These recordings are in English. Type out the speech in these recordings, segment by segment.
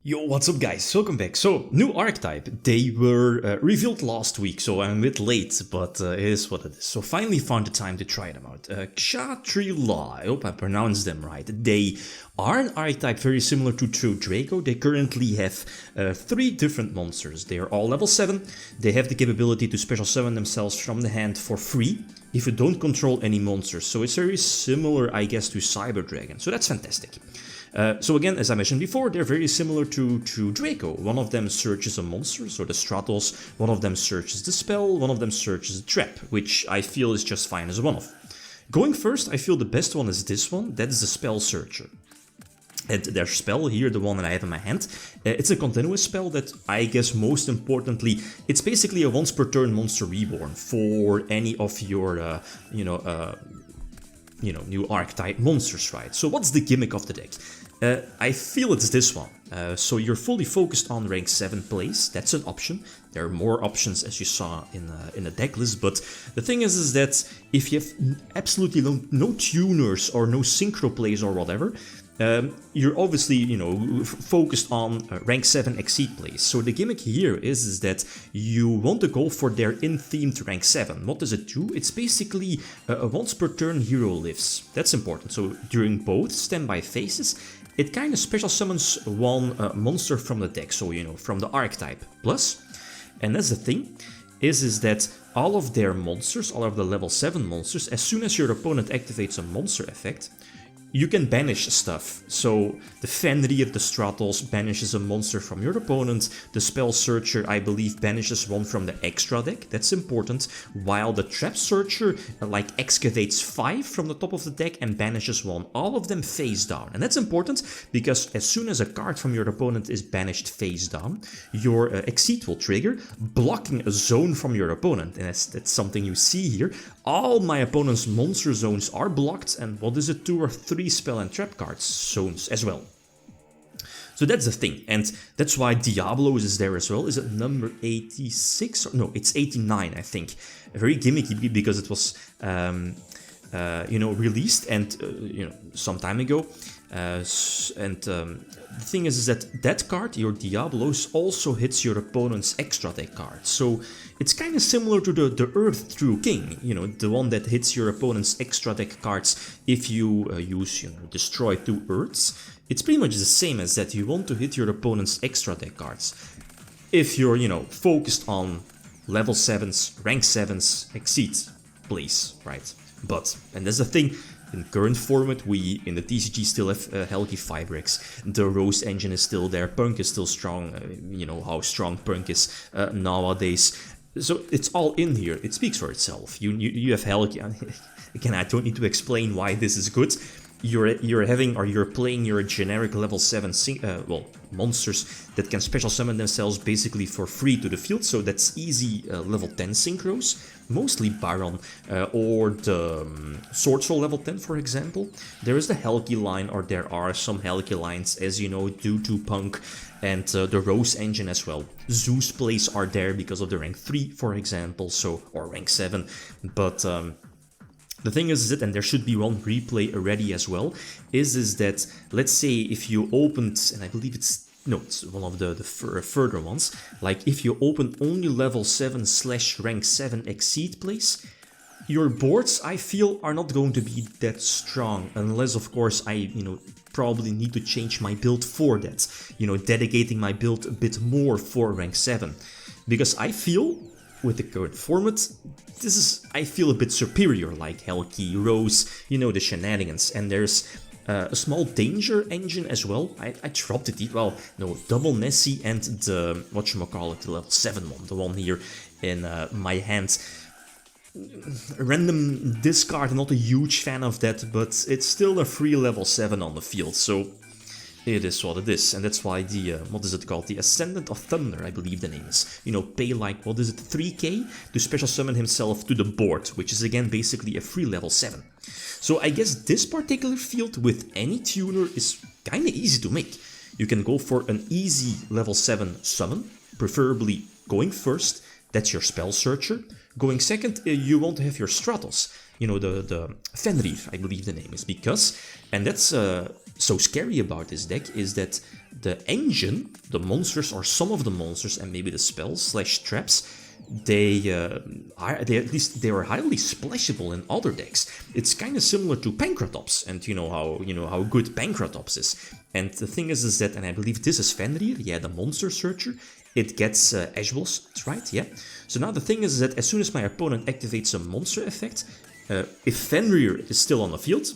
Yo, what's up guys, welcome back. So, new archetype, they were revealed last week, so I'm a bit late, but it is what it is. So finally found the time to try them out. Kshatri-La, I hope I pronounced them right. They are an archetype very similar to True Draco. They currently have 3 different monsters. They are all level 7, they have the capability to special summon themselves from the hand for free if you don't control any monsters. So it's very similar, I guess, to Cyber Dragon, so that's fantastic. So again, as I mentioned before, they're very similar to Draco. One of them searches a monster, so the Stratos, one of them searches the spell, one of them searches a trap, which I feel is just fine as a one-off. Going first, I feel the best one is this one, that is the Spell Searcher. And their spell here, the one that I have in my hand, it's a continuous spell that I guess most importantly, it's basically a once per turn monster reborn for any of your, new archetype monsters, right? So what's the gimmick of the deck? I feel it's this one. So you're fully focused on rank 7 plays, that's an option. There are more options as you saw in the deck list, but the thing is that if you have absolutely no tuners or no synchro plays or whatever, you're obviously, focused on rank 7 exceed plays. So the gimmick here is that you want to go for their in-themed rank 7. What does it do? It's basically a once per turn hero lives. That's important. So during both standby phases, it kind of special summons one monster from the deck. So, from the archetype. Plus, and that's the thing, is that all of their monsters, all of the level 7 monsters, as soon as your opponent activates a monster effect, you can banish stuff. So the Fenrir, the Stratos, banishes a monster from your opponent. The Spell Searcher, I believe, banishes one from the extra deck. That's important. While the Trap Searcher, excavates 5 from the top of the deck and banishes one. All of them face down. And that's important because as soon as a card from your opponent is banished face down, your Exceed will trigger, blocking a zone from your opponent. And that's something you see here. All my opponent's monster zones are blocked, and what is it, 2 or 3 spell and trap cards zones as well. So that's the thing, and that's why Diablos is there as well. Is it number 86? Or, no, it's 89, I think. Very gimmicky because it was, released and some time ago. The thing is that card, your Diablos, also hits your opponent's extra deck card. So it's kind of similar to the Earth True King, the one that hits your opponent's extra deck cards if you use, destroy 2 Earths. It's pretty much the same as that. You want to hit your opponent's extra deck cards. If you're, focused on level 7s, rank 7s, exceed, please, right? But, and that's the thing, in current format, we in the TCG still have Helgi Fibrex, the Rose engine is still there, P.U.N.K is still strong, how strong P.U.N.K is nowadays. So it's all in here, it speaks for itself. You have Helgi, again, I don't need to explain why this is good. You're playing your generic level 7 monsters that can special summon themselves basically for free to the field, so that's easy level 10 synchros, mostly Baron or the Sword Soul level 10, for example. There is the Helgi line, or there are some Helgi lines, as you know, due to P.U.N.K and the Rose engine as well. Zeus plays are there because of the rank 3, for example, or rank 7, but the thing is that, and there should be one replay already as well, is that, let's say if you opened, and I believe it's one of the further ones, like if you open only level 7 / rank 7 exceed plays, your boards, I feel, are not going to be that strong, unless of course I, probably need to change my build for that, dedicating my build a bit more for rank 7, because I feel, with the current format, this is, I feel, a bit superior, like Helgi, Rose, the shenanigans, and there's a small danger engine as well. I dropped it, double Nessie and the, the level 7 one, the one here in my hand. Random discard, not a huge fan of that, but it's still a free level 7 on the field, so it is what it is, and that's why the, the Ascendant of Thunder, I believe the name is, pay like, 3k to special summon himself to the board, which is again basically a free level 7. So I guess this particular field with any tuner is kinda easy to make. You can go for an easy level 7 summon, preferably going first, that's your Spell Searcher. Going second, you want to have your Stratos, the Fenrir, I believe the name is, because, and that's so scary about this deck, is that the engine, the monsters or some of the monsters and maybe the spells / traps, they at least they are highly splashable in other decks. It's kind of similar to Pankratops, and you know how good Pankratops is. And the thing is that, and I believe this is Fenrir, yeah, the monster searcher. It gets Ashwells, that's right, yeah. So now the thing is that as soon as my opponent activates a monster effect, if Fenrir is still on the field,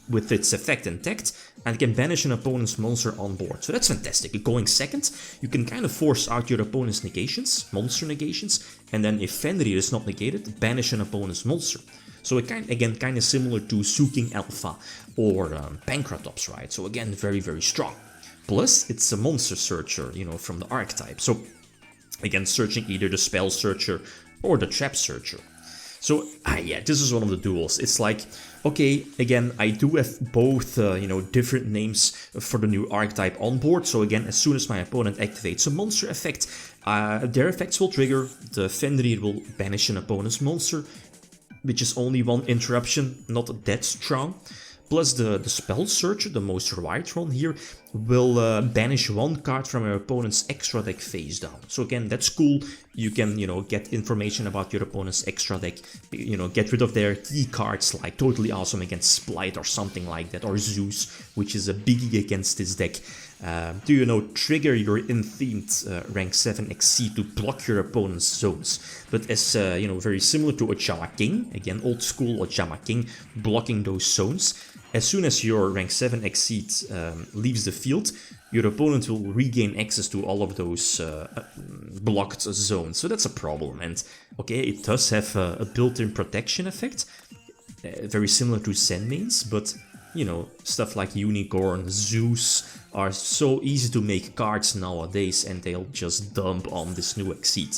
with its effect intact, and can banish an opponent's monster on board. So that's fantastic. Going second, you can kind of force out your opponent's negations, monster negations, and then if Fenrir is not negated, banish an opponent's monster. So again, kind of similar to Suking Alpha or Pankratops, right? So again, very, very strong. Plus, it's a monster searcher, you know, from the archetype. So again, searching either the spell searcher or the trap searcher. So, yeah, this is one of the duels. It's like, okay, again, I do have both, you know, different names for the new archetype on board. So again, as soon as my opponent activates a monster effect, their effects will trigger. The Fenrir will banish an opponent's monster, which is only one interruption, not that strong. Plus the spell searcher, the most right one here, will banish one card from your opponent's extra deck face down. So again, that's cool. You can, you know, get information about your opponent's extra deck, you know, get rid of their key cards like Totally Awesome against Splight or something like that, or Zeus, which is a biggie against this deck. Do you know, trigger your in-themed rank 7 Exceed to block your opponent's zones. But as, you know, very similar to Ochama King, again, old school Ochama King, blocking those zones. As soon as your rank 7 Exceed leaves the field, your opponent will regain access to all of those blocked zones. So that's a problem. And okay, it does have a built-in protection effect, very similar to Sandmanes, but you know, stuff like Unicorn, Zeus are so easy to make cards nowadays, and they'll just dump on this new Exceed.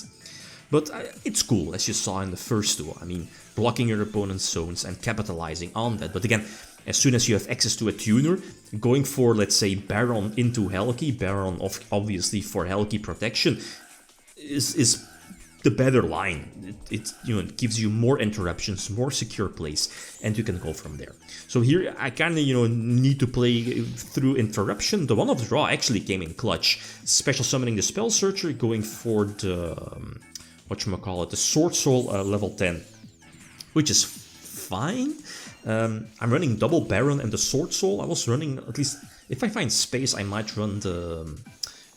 But it's cool, as you saw in the first duel. I mean, blocking your opponent's zones and capitalizing on that. But again, as soon as you have access to a tuner, going for, let's say, Baron into Helki, Baron obviously for Helki protection, is the better line. It you know, it gives you more interruptions, more secure plays, and you can go from there. So here I kind of, you know, need to play through interruption. The one of the draw actually came in clutch. Special summoning the spell searcher, going for the whatchamacallit, the Sword Soul level 10, which is fine. I'm running double Baron and the Sword Soul. I was running, at least if I find space, I might run the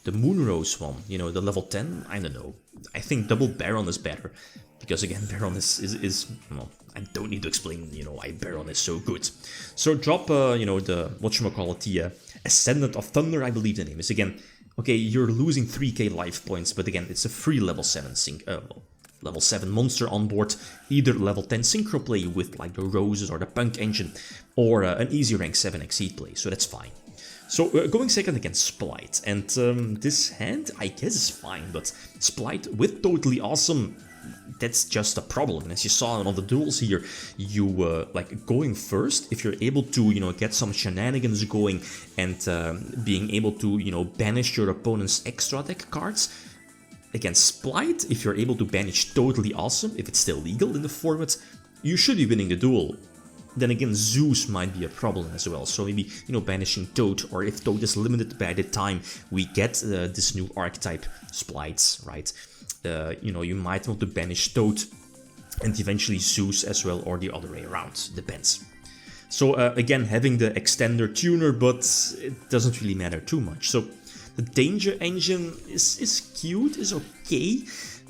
Moonrose one, you know, the level 10. I don't know. I think double Baron is better, because again, Baron is well, I don't need to explain, you know, why Baron is so good. So drop, you know, the whatchamacallit, the Ascendant of Thunder, I believe the name is. Again, okay, you're losing 3k life points, but again, it's a free level 7 level 7 monster on board, either level 10 synchro play with like the Roses or the P.U.N.K engine, or an easy rank 7 Exceed play, so that's fine. So going second against Splight, and this hand I guess is fine, but Splight with Totally Awesome, that's just a problem. And as you saw in all the duels here, you like going first, if you're able to, you know, get some shenanigans going and being able to, you know, banish your opponent's extra deck cards. Against Splight, if you're able to banish Totally Awesome, if it's still legal in the format, you should be winning the duel. Then again, Zeus might be a problem as well, so maybe, you know, banishing Toad, or if Toad is limited by the time we get this new archetype Splites, right? You know, you might want to banish Toad and eventually Zeus as well, or the other way around, depends. So again, having the extender tuner, but it doesn't really matter too much. So the Danger engine is cute, is okay,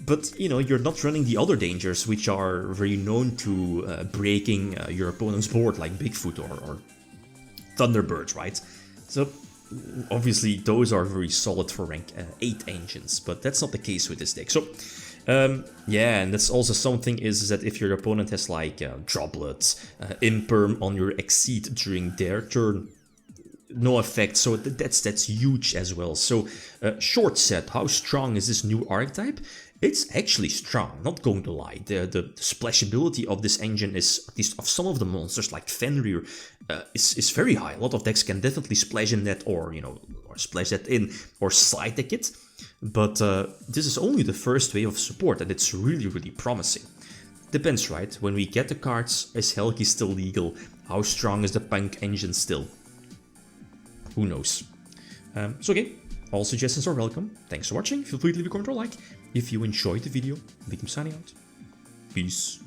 but you know, you're not running the other dangers, which are very known to breaking your opponent's board, like Bigfoot or Thunderbird, right? So obviously those are very solid for rank 8 engines, but that's not the case with this deck. So yeah, and that's also something, is that if your opponent has like droplets, imperm on your Exceed during their turn, no effect, so that's huge as well. So short set, how strong is this new archetype? It's actually strong, not going to lie. The splashability of this engine is, at least of some of the monsters like Fenrir, is very high. A lot of decks can definitely splash in that, or, you know, or splash that in, or side deck it. But this is only the first wave of support, and it's really, really promising. Depends, right? When we get the cards, is Helki still legal? How strong is the P.U.N.K engine still? Who knows? So okay, All suggestions are welcome. Thanks for watching. Feel free to leave a comment or like. If you enjoyed the video, Vikim signing out. Peace.